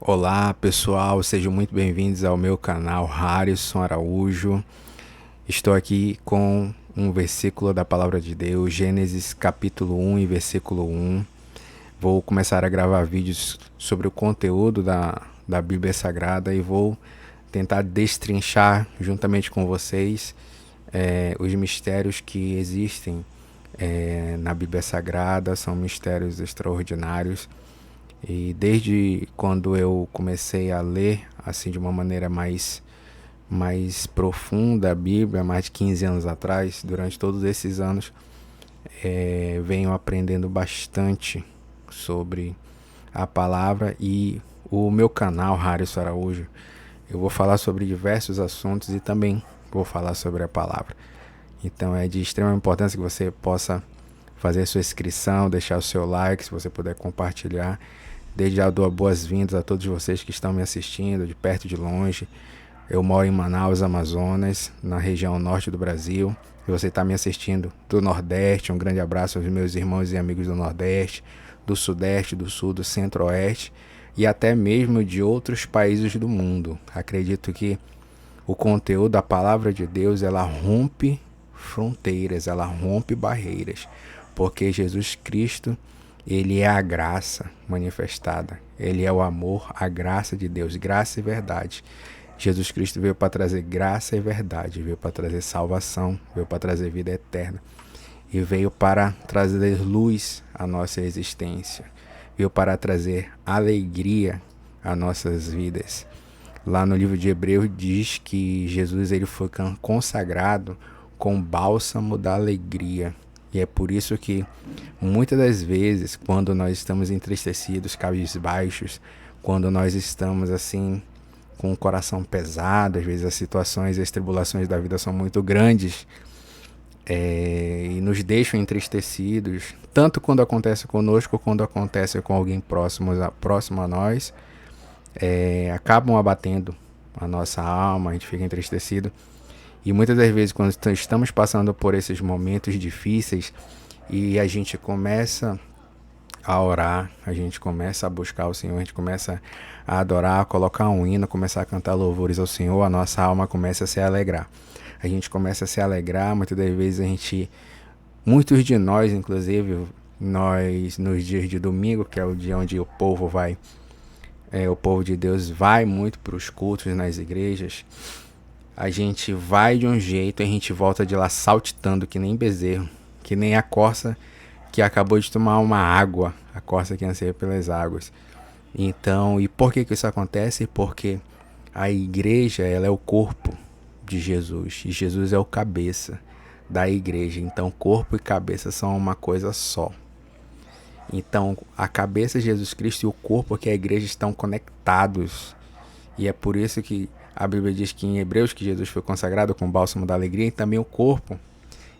Olá pessoal, sejam muito bem-vindos ao meu canal Harrison Araújo. Estou aqui com um versículo da Palavra de Deus, Gênesis capítulo 1 e versículo 1. Vou começar a gravar vídeos sobre o conteúdo da Bíblia Sagrada e vou tentar destrinchar juntamente com vocês os mistérios que existem na Bíblia Sagrada. São mistérios extraordinários. E desde quando eu comecei a ler assim de uma maneira mais profunda a Bíblia, mais de 15 anos atrás, durante todos esses anos, venho aprendendo bastante sobre a palavra e o meu canal Harrison Araújo. Eu vou falar sobre diversos assuntos e também vou falar sobre a palavra. Então é de extrema importância que você possa fazer a sua inscrição, deixar o seu like, se você puder compartilhar. Desde já dou boas-vindas a todos vocês que estão me assistindo, de perto e de longe. Eu moro em Manaus, Amazonas, na região norte do Brasil. E você está me assistindo do Nordeste, um grande abraço aos meus irmãos e amigos do Nordeste, do Sudeste, do Sul, do Centro-Oeste e até mesmo de outros países do mundo. Acredito que o conteúdo da Palavra de Deus, ela rompe fronteiras, ela rompe barreiras, porque Jesus Cristo, ele é a graça manifestada. Ele é o amor, a graça de Deus, graça e verdade. Jesus Cristo veio para trazer graça e verdade, veio para trazer salvação, veio para trazer vida eterna. E veio para trazer luz à nossa existência. Veio para trazer alegria às nossas vidas. Lá no livro de Hebreus diz que Jesus ele foi consagrado com bálsamo da alegria. E é por isso que muitas das vezes, quando nós estamos entristecidos, cabisbaixos, quando nós estamos assim com o coração pesado, às vezes as situações e as tribulações da vida são muito grandes e nos deixam entristecidos, tanto quando acontece conosco, quando acontece com alguém próximo a nós, acabam abatendo a nossa alma, a gente fica entristecido. E muitas das vezes, quando estamos passando por esses momentos difíceis e a gente começa a orar, a gente começa a buscar o Senhor, a gente começa a adorar, a colocar um hino, começar a cantar louvores ao Senhor, a nossa alma começa a se alegrar. A gente começa a se alegrar, muitas das vezes muitos de nós, inclusive, nós nos dias de domingo, que é o dia onde o povo o povo de Deus vai muito para os cultos nas igrejas, a gente vai de um jeito e a gente volta de lá saltitando que nem bezerro, que nem a corça que acabou de tomar uma água, a corça que anseia pelas águas. Então, e por que isso acontece? Porque a igreja, ela é o corpo de Jesus e Jesus é o cabeça da igreja. Então, corpo e cabeça são uma coisa só. Então, a cabeça de Jesus Cristo e o corpo que é a igreja estão conectados. E é por isso que a Bíblia diz que em Hebreus que Jesus foi consagrado com o bálsamo da alegria e também o corpo.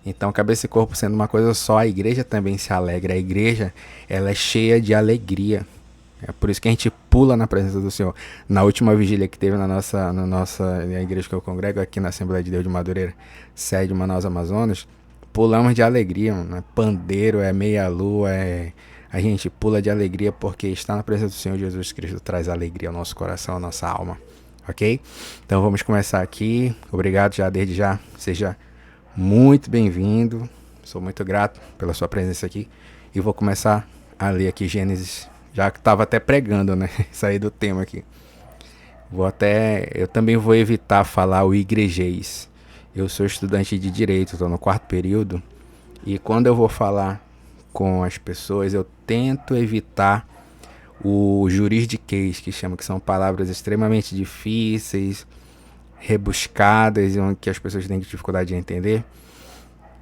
Então, cabeça e corpo sendo uma coisa só, a igreja também se alegra. A igreja, ela é cheia de alegria. É por isso que a gente pula na presença do Senhor. Na última vigília que teve na igreja que eu congrego, aqui na Assembleia de Deus de Madureira, sede de Manaus, Amazonas, pulamos de alegria, né? Pandeiro, meia-lua, a gente pula de alegria porque estar na presença do Senhor Jesus Cristo traz alegria ao nosso coração, à nossa alma. Ok? Então vamos começar aqui. Obrigado já desde já. Seja muito bem-vindo. Sou muito grato pela sua presença aqui. E vou começar a ler aqui Gênesis. Já que estava até pregando, né? Sair do tema aqui. Eu também vou evitar falar o igrejês. Eu sou estudante de Direito, estou no 4º período. E quando eu vou falar com as pessoas, eu tento evitar o juridiquês, que são palavras extremamente difíceis, rebuscadas, que as pessoas têm dificuldade de entender.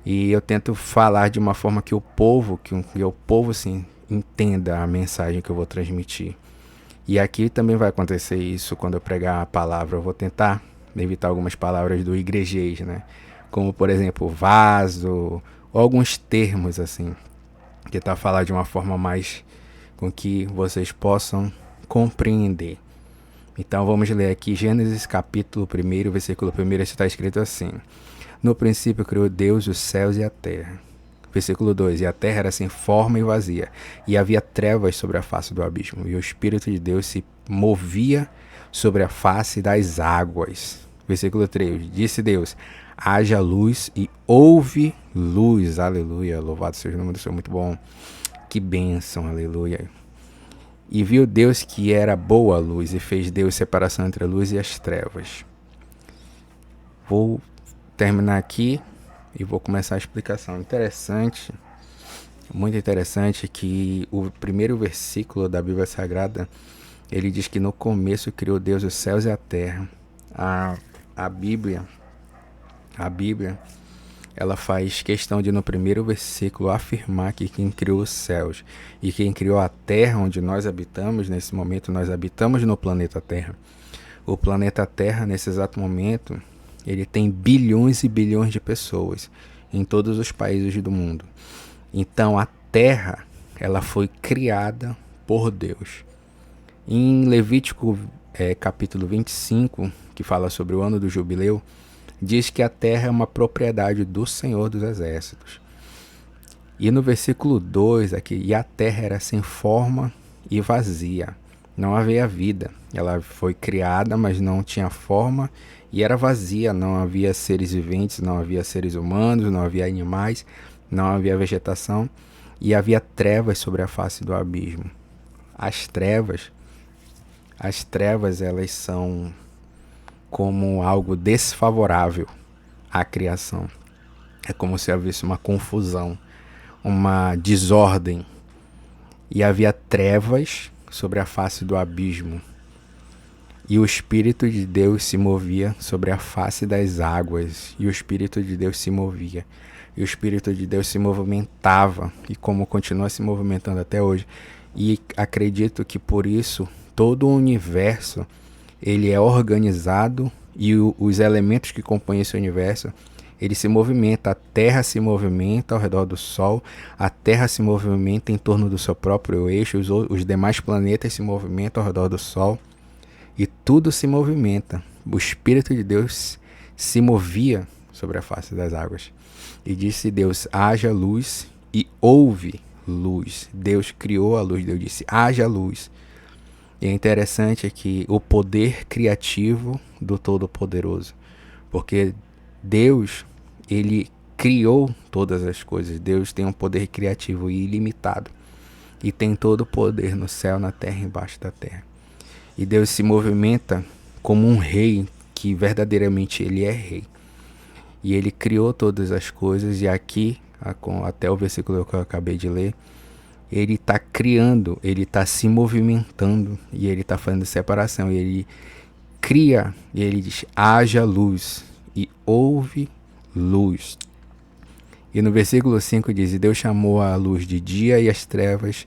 E eu tento falar de uma forma que o povo sim, entenda a mensagem que eu vou transmitir. E aqui também vai acontecer isso quando eu pregar a palavra. Eu vou tentar evitar algumas palavras do igrejês, né? Como, por exemplo, vaso, ou alguns termos assim, que tá falar de uma forma mais com que vocês possam compreender. Então vamos ler aqui Gênesis capítulo 1, versículo 1, está escrito assim: No princípio criou Deus os céus e a terra. Versículo 2: E a terra era sem forma e vazia, e havia trevas sobre a face do abismo, e o Espírito de Deus se movia sobre a face das águas. Versículo 3: Disse Deus: haja luz, e houve luz. Aleluia, louvado seja o nome do Senhor, muito bom. Que bênção, aleluia. E viu Deus que era boa a luz, e fez Deus separação entre a luz e as trevas. Vou terminar aqui e vou começar a explicação. Interessante, muito interessante, que o primeiro versículo da Bíblia Sagrada, ele diz que no começo criou Deus os céus e a terra. A Bíblia, ela faz questão de, no primeiro versículo, afirmar que quem criou os céus e quem criou a terra onde nós habitamos, nesse momento nós habitamos no planeta Terra. O planeta Terra, nesse exato momento, ele tem bilhões e bilhões de pessoas em todos os países do mundo. Então a Terra, ela foi criada por Deus. Em Levítico capítulo 25, que fala sobre o ano do jubileu, diz que a terra é uma propriedade do Senhor dos Exércitos. E no versículo 2 aqui, e a terra era sem forma e vazia, não havia vida. Ela foi criada, mas não tinha forma e era vazia, não havia seres viventes, não havia seres humanos, não havia animais, não havia vegetação, e havia trevas sobre a face do abismo. As trevas, elas são como algo desfavorável à criação. É como se houvesse uma confusão, uma desordem. E havia trevas sobre a face do abismo. E o Espírito de Deus se movia sobre a face das águas. E o Espírito de Deus se movia. E o Espírito de Deus se movimentava. E como continua se movimentando até hoje. E acredito que por isso todo o universo ele é organizado e os elementos que compõem esse universo, ele se movimenta. A Terra se movimenta ao redor do Sol, a Terra se movimenta em torno do seu próprio eixo, os demais planetas se movimentam ao redor do Sol e tudo se movimenta. O Espírito de Deus se movia sobre a face das águas. E disse Deus: haja luz, e houve luz. Deus criou a luz, Deus disse: haja luz. E é interessante que o poder criativo do Todo-Poderoso, porque Deus, ele criou todas as coisas. Deus tem um poder criativo ilimitado e tem todo o poder no céu, na terra e embaixo da terra. E Deus se movimenta como um rei, que verdadeiramente ele é rei. E ele criou todas as coisas, e aqui, até o versículo que eu acabei de ler, ele está criando, ele está se movimentando e ele está fazendo separação. E ele cria e ele diz: haja luz, e houve luz. E no versículo 5 diz: e Deus chamou a luz de dia e as trevas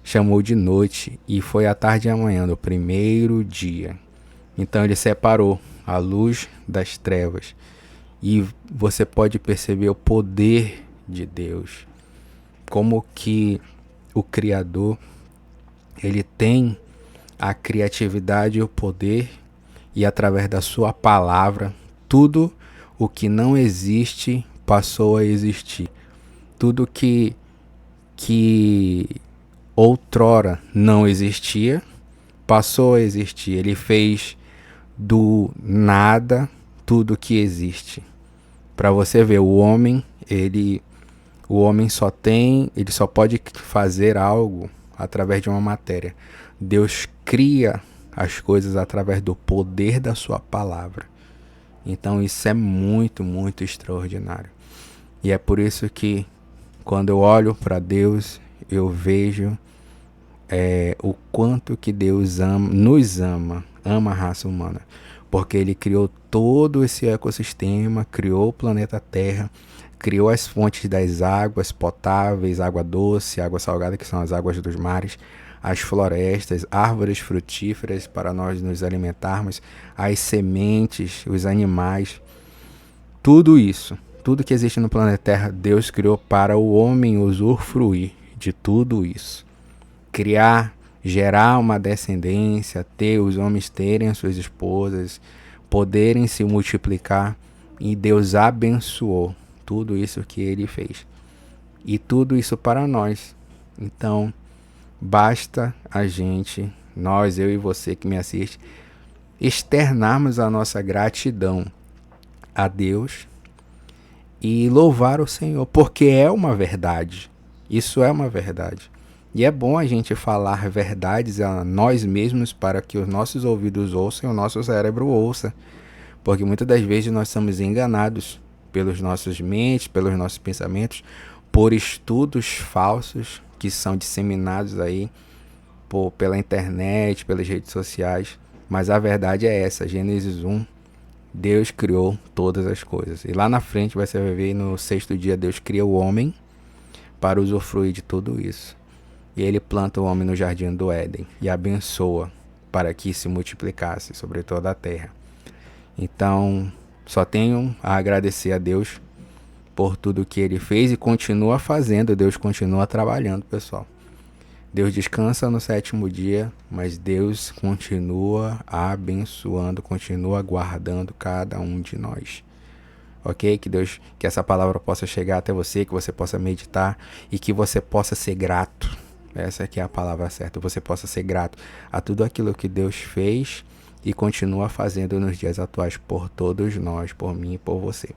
chamou de noite, e foi a tarde e a manhã, no primeiro dia. Então ele separou a luz das trevas. E você pode perceber o poder de Deus, como que o Criador, ele tem a criatividade e o poder, e através da sua palavra, tudo o que não existe passou a existir. Tudo que outrora não existia, passou a existir. Ele fez do nada tudo que existe. Para você ver, o homem só pode fazer algo através de uma matéria. Deus cria as coisas através do poder da sua palavra. Então isso é muito, muito extraordinário. E é por isso que quando eu olho para Deus, eu vejo o quanto que Deus nos ama a raça humana. Porque ele criou todo esse ecossistema, criou o planeta Terra, criou as fontes das águas potáveis, água doce, água salgada, que são as águas dos mares, as florestas, árvores frutíferas para nós nos alimentarmos, as sementes, os animais. Tudo isso, tudo que existe no planeta Terra, Deus criou para o homem usufruir de tudo isso. Criar, gerar uma descendência, os homens terem as suas esposas, poderem se multiplicar, e Deus abençoou tudo isso que ele fez. e tudo isso para nós. Então, basta a gente, nós, eu e você que me assiste, externarmos a nossa gratidão a Deus e louvar o Senhor, porque é uma verdade. Isso é uma verdade. E é bom a gente falar verdades a nós mesmos para que os nossos ouvidos ouçam e o nosso cérebro ouça. Porque muitas das vezes nós somos enganados pelos nossos mentes, pelos nossos pensamentos, por estudos falsos que são disseminados aí pela internet, pelas redes sociais. Mas a verdade é essa, Gênesis 1, Deus criou todas as coisas. E lá na frente você vai ver, no sexto dia Deus cria o homem para usufruir de tudo isso. E ele planta o homem no jardim do Éden e abençoa para que se multiplicasse sobre toda a terra. Então, só tenho a agradecer a Deus por tudo que ele fez e continua fazendo. Deus continua trabalhando, pessoal. Deus descansa no sétimo dia, mas Deus continua abençoando, continua guardando cada um de nós. Ok? Que essa palavra possa chegar até você, que você possa meditar e que você possa ser grato. Essa aqui é a palavra certa. Você possa ser grato a tudo aquilo que Deus fez e continua fazendo nos dias atuais por todos nós, por mim e por você.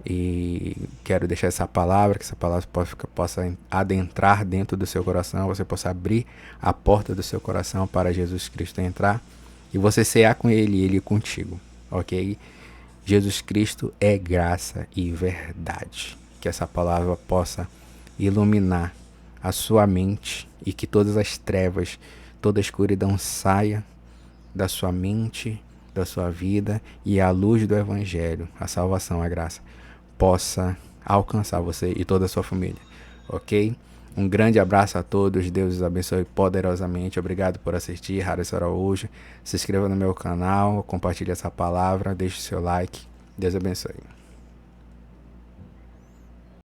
E quero deixar essa palavra, que essa palavra possa adentrar dentro do seu coração, você possa abrir a porta do seu coração para Jesus Cristo entrar e você cear com Ele e Ele contigo, ok? Jesus Cristo é graça e verdade. Que essa palavra possa iluminar a sua mente e que todas as trevas, toda a escuridão saia da sua mente, da sua vida e a luz do Evangelho, a salvação, a graça, possa alcançar você e toda a sua família, ok? Um grande abraço a todos, Deus os abençoe poderosamente, obrigado por assistir, Harrison Araújo, se inscreva no meu canal, compartilhe essa palavra, deixe seu like, Deus abençoe.